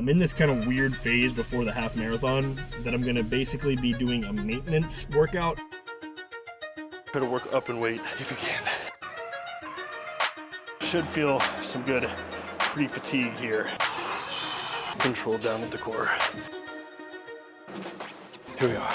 I'm in this kind of weird phase before the half marathon that I'm gonna basically be doing a maintenance workout. Try to work up and weight if you can. Should feel some good pre-fatigue here. Control down at the core. Here we are.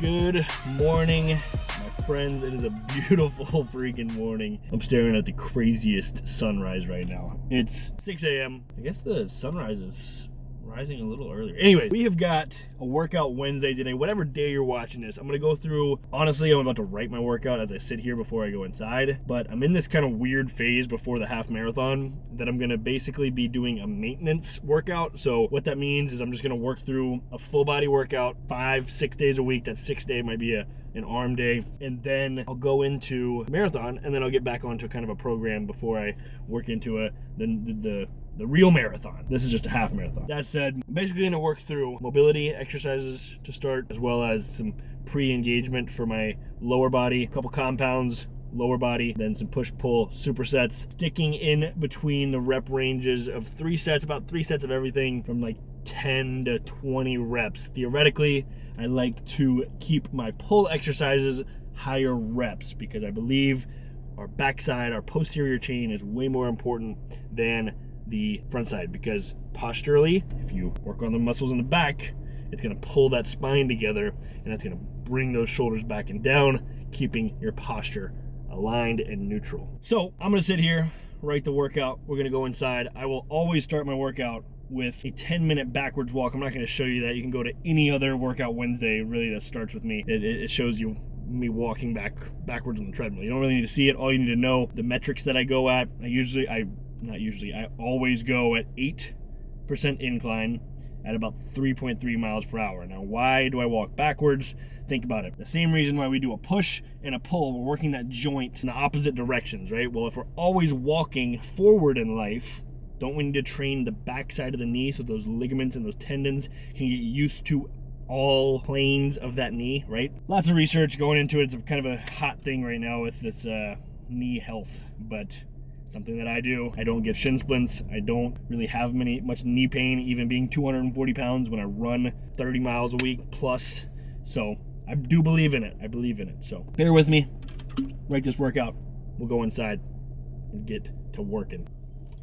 Good morning, my friends. It is a beautiful freaking morning. I'm staring at the craziest sunrise right now. It's 6 a.m. I guess the sunrise is rising a little earlier. Anyway, we have got a workout Wednesday today. Whatever day you're watching this, I'm gonna go through. Honestly, I'm about to write my workout as I sit here before I go inside, but I'm in this kind of weird phase before the half marathon that I'm gonna basically be doing a maintenance workout. So what that means is I'm just gonna work through a full body workout 5-6 days a week. That sixth day might be an arm day, and then I'll go into marathon, and then I'll get back onto kind of a program before I work into the real marathon. This is just a half marathon. That said, I'm basically gonna work through mobility exercises to start, as well as some pre-engagement for my lower body, a couple compounds, lower body, then some push-pull supersets, sticking in between the rep ranges of 3 sets, about 3 sets of everything from like 10 to 20 reps. Theoretically, I like to keep my pull exercises higher reps because I believe our backside, our posterior chain is way more important than the front side, because posturally, if you work on the muscles in the back, it's going to pull that spine together, and that's going to bring those shoulders back and down, keeping your posture aligned and neutral. So I'm going to sit here, write the workout. We're going to go inside. I will always start my workout with a 10-minute backwards walk. I'm not going to show you that. You can go to any other workout Wednesday really that starts with me. It shows you me walking backwards on the treadmill. You don't really need to see it. All you need to know the metrics that I go at. I always go at 8% incline at about 3.3 miles per hour. Now, why do I walk backwards? Think about it. The same reason why we do a push and a pull, we're working that joint in the opposite directions, right? Well, if we're always walking forward in life, don't we need to train the backside of the knee so those ligaments and those tendons can get used to all planes of that knee, right? Lots of research going into it. It's kind of a hot thing right now with this knee health, but something that I do. I don't get shin splints. I don't really have much knee pain, even being 240 pounds when I run 30 miles a week plus. So I do believe in it. I believe in it. So bear with me. Write this workout. We'll go inside and get to working.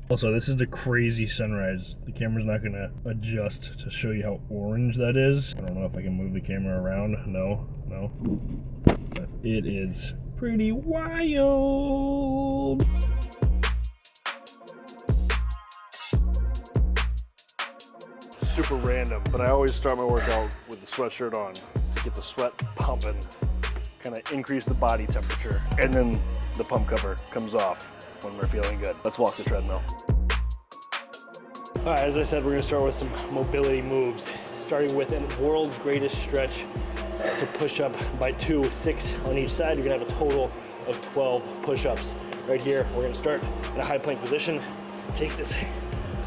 Also, this is the crazy sunrise. The camera's not gonna adjust to show you how orange that is. I don't know if I can move the camera around. No. But it is pretty wild. Super random, but I always start my workout with the sweatshirt on to get the sweat pumping, kind of increase the body temperature, and then the pump cover comes off when we're feeling good. Let's walk the treadmill. All right, as I said, we're gonna start with some mobility moves, starting with a world's greatest stretch to push up by 2, 6 on each side. You're gonna have a total of 12 push-ups. Right here, we're gonna start in a high plank position. Take this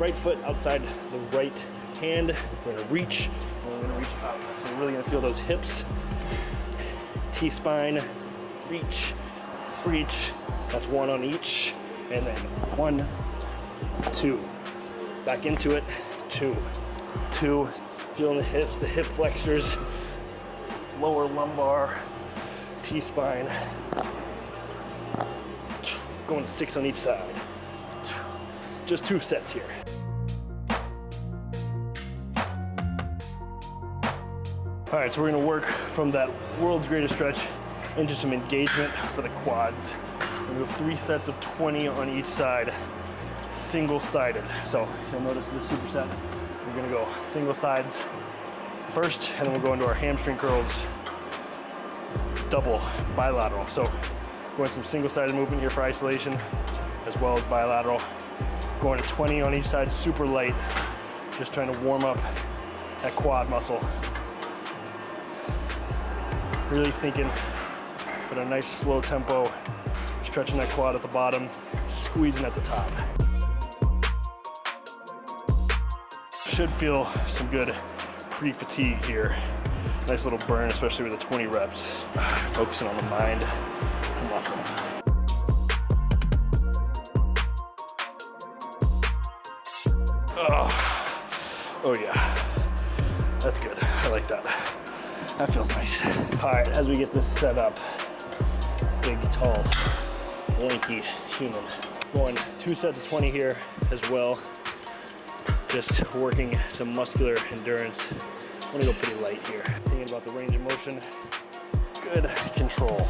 right foot outside the right hand. We're gonna reach, and we're gonna reach up. So we're really gonna feel those hips. T-spine, reach. That's 1 on each. And then 1, 2. Back into it, 2. Feeling the hips, the hip flexors, lower lumbar, T-spine. Going to 6 on each side. Just 2 sets here. All right, so we're gonna work from that world's greatest stretch into some engagement for the quads. We have 3 sets of 20 on each side, single-sided. So you'll notice the superset, we're gonna go single sides first, and then we'll go into our hamstring curls, double bilateral. So going some single-sided movement here for isolation, as well as bilateral. Going to 20 on each side, super light, just trying to warm up that quad muscle. Really thinking, but a nice slow tempo, stretching that quad at the bottom, squeezing at the top. Should feel some good pre-fatigue here. Nice little burn, especially with the 20 reps. Focusing on the mind to muscle. Oh yeah, that's good. I like that. That feels nice. All right, as we get this set up, big, tall, lanky human. Going 2 sets of 20 here as well. Just working some muscular endurance. I'm gonna go pretty light here. Thinking about the range of motion. Good control.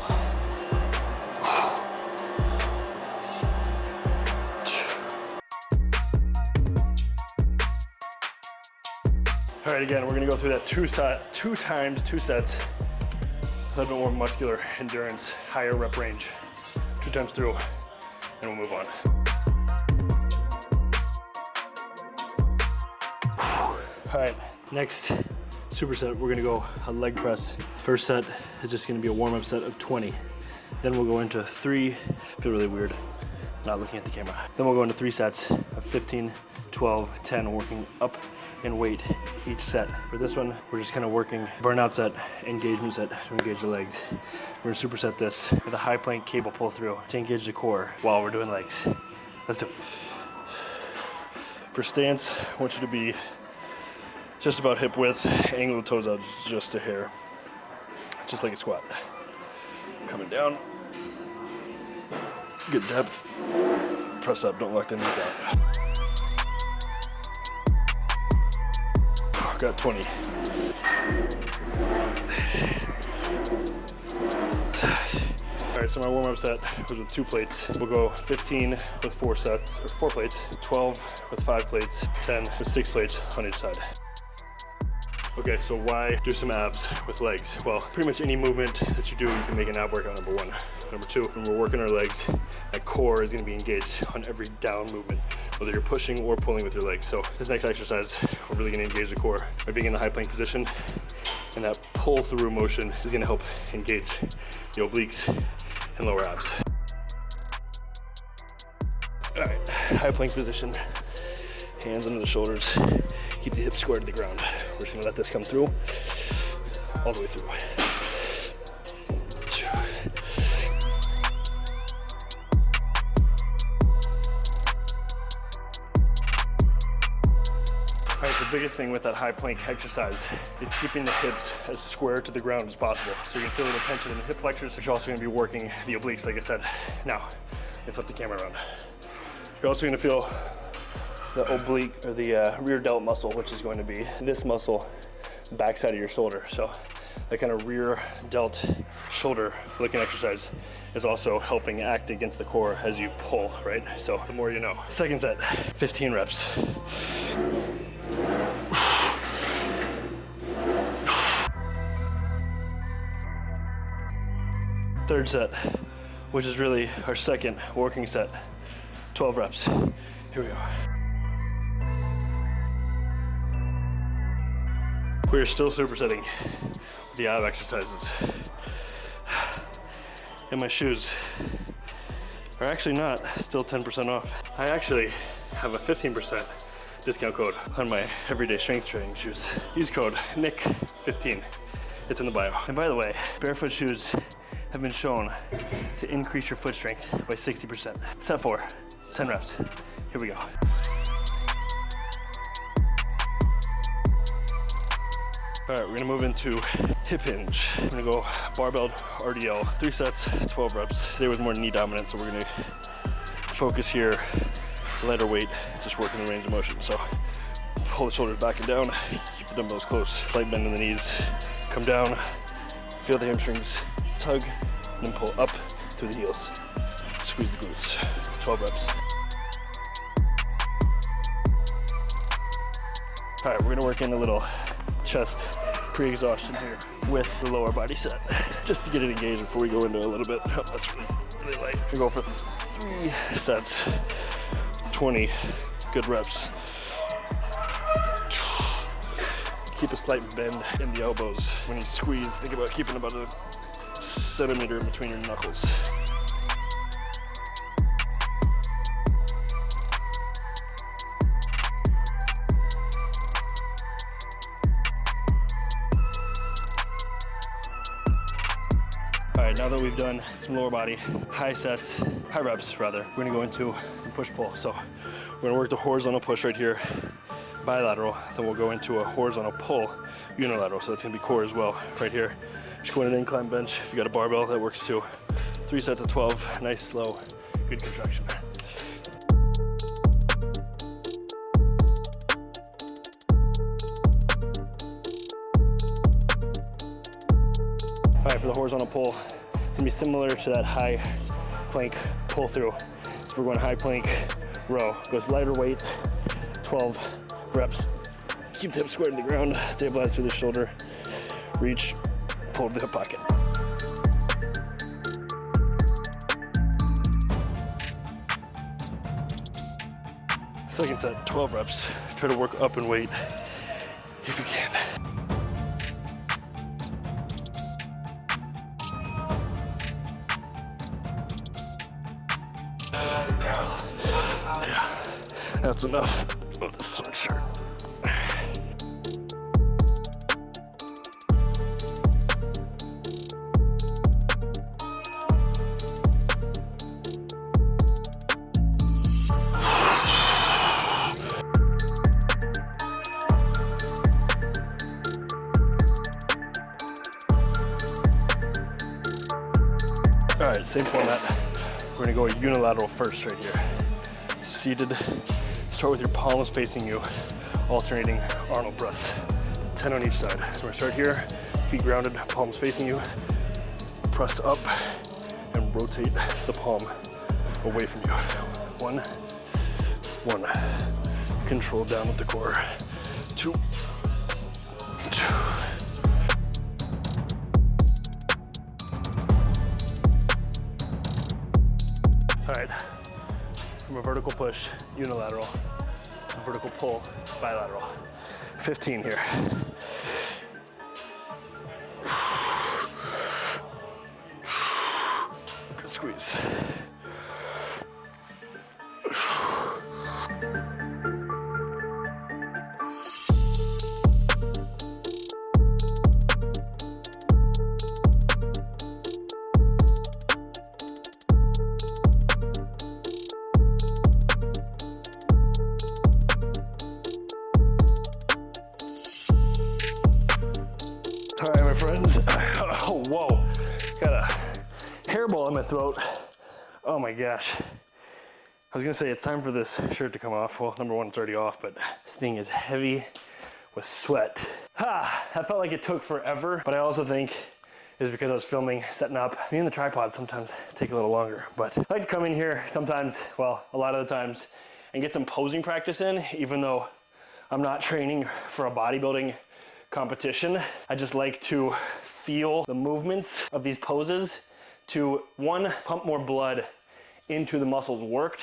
All right, again, we're gonna go through that two times, 2 sets. A little bit more muscular endurance, higher rep range. 2 times through, and we'll move on. All right, next superset, we're gonna go a leg press. First set is just gonna be a warm-up set of 20. Then we'll go into 3, feel really weird, not looking at the camera. Then we'll go into 3 sets of 15, 12, 10, working up in weight each set. For this one, we're just kind of working burnout set, engagement set to engage the legs. We're gonna superset this with a high plank cable pull through to engage the core while we're doing legs. Let's do it. For stance, I want you to be just about hip width, angle the toes out just a hair, just like a squat. Coming down, good depth, press up, don't lock the knees out. Got 20. All right, so my warm-up set was with 2 plates. We'll go 15 with 4 sets, or 4 plates, 12 with 5 plates, 10 with 6 plates on each side. Okay, so why do some abs with legs? Well, pretty much any movement that you do, you can make an ab workout, number 1. Number 2, when we're working our legs, that core is gonna be engaged on every down movement, whether you're pushing or pulling with your legs. So this next exercise, we're really gonna engage the core by being in the high plank position, and that pull through motion is gonna help engage the obliques and lower abs. All right, high plank position, hands under the shoulders, keep the hips squared to the ground. We're just gonna let this come through, all the way through. All right, the biggest thing with that high plank exercise is keeping the hips as square to the ground as possible. So you can feel the tension in the hip flexors, but you're also gonna be working the obliques, like I said. Now, let me flip the camera around. You're also gonna feel the oblique, or the rear delt muscle, which is going to be this muscle, backside of your shoulder. So that kind of rear delt shoulder looking exercise is also helping act against the core as you pull, right? So the more you know. Second set, 15 reps. Third set, which is really our second working set, 12 reps. Here we go. We're still supersetting the ab exercises. And my shoes are actually not still 10% off. I actually have a 15% discount code on my everyday strength training shoes. Use code NICK15. It's in the bio. And by the way, barefoot shoes have been shown to increase your foot strength by 60%. Set 4, 10 reps. Here we go. All right, we're gonna move into hip hinge. I'm gonna go barbell RDL, 3 sets, 12 reps. Today was more knee dominant, so we're gonna focus here, lighter weight, just working the range of motion. So pull the shoulders back and down, keep the dumbbells close, slight bend in the knees, come down, feel the hamstrings tug, and then pull up through the heels. Squeeze the glutes, 12 reps. All right, we're gonna work in a little chest pre-exhaustion here with the lower body set, just to get it engaged before we go into a little bit. Oh, that's really light. We go for 3 sets, 20 good reps. Keep a slight bend in the elbows. When you squeeze, think about keeping about a centimeter in between your knuckles. right, now that we've done some lower body, high reps rather, we're gonna go into some push-pull. So we're gonna work the horizontal push right here, bilateral, then we'll go into a horizontal pull, unilateral. So that's gonna be core as well, right here. Just go in an incline bench. If you got a barbell, that works too. 3 sets of 12, nice, slow, good contraction. All right, for the horizontal pull, it's gonna be similar to that high plank pull through. So we're going high plank row. Goes lighter weight, 12 reps. Keep the hips squared to the ground, stabilize through the shoulder, reach, pull to the hip pocket. Second set, 12 reps. Try to work up in weight if you can. Yeah, that's enough of the sweatshirt. All right, same format. We're gonna go unilateral first right here. Seated, start with your palms facing you, alternating Arnold breaths, 10 on each side. So we're gonna start here, feet grounded, palms facing you, press up and rotate the palm away from you. One, control down with the core, two. All right, from a vertical push, unilateral, a vertical pull, bilateral. 15 here. Good squeeze. All right, my friends. Oh, whoa. Got a hairball in my throat. Oh my gosh. I was gonna say it's time for this shirt to come off. Well, number one, it's already off, but this thing is heavy with sweat. That felt like it took forever, but I also think it's because I was filming, setting up. Me and the tripod sometimes take a little longer, but I like to come in here sometimes, well, a lot of the times, and get some posing practice in, even though I'm not training for a bodybuilding competition. I just like to feel the movements of these poses to, one, pump more blood into the muscles worked,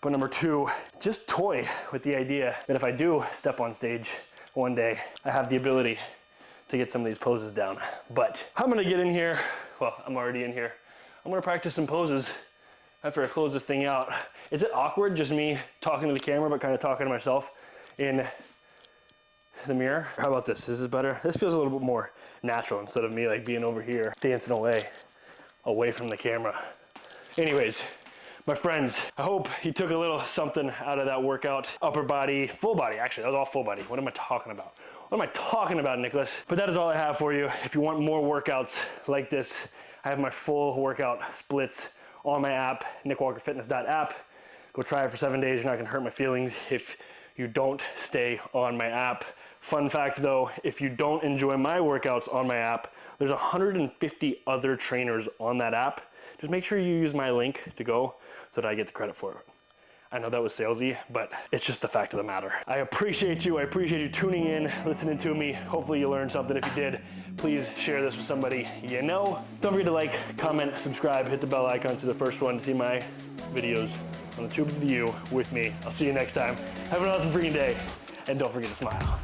but number two, just toy with the idea that if I do step on stage one day, I have the ability to get some of these poses down. But I'm gonna get in here, well, I'm already in here. I'm gonna practice some poses after I close this thing out. Is it awkward, just me talking to the camera, but kind of talking to myself in the mirror? How about this? This is better. This feels a little bit more natural instead of me like being over here dancing away from the camera. Anyways, my friends, I hope you took a little something out of that workout. Upper body, full body, actually, that was all full body. What am I talking about? What am I talking about, Nicholas? But that is all I have for you. If you want more workouts like this, I have my full workout splits on my app, nickwalkerfitness.app. Go try it for 7 days. You're not gonna hurt my feelings if you don't stay on my app. Fun fact though, if you don't enjoy my workouts on my app, there's 150 other trainers on that app. Just make sure you use my link to go so that I get the credit for it. I know that was salesy, but it's just the fact of the matter. I appreciate you. I appreciate you tuning in, listening to me. Hopefully you learned something. If you did, please share this with somebody you know. Don't forget to like, comment, subscribe, hit the bell icon to the first one to see my videos on the Tube of the U with me. I'll see you next time. Have an awesome freaking day, and don't forget to smile.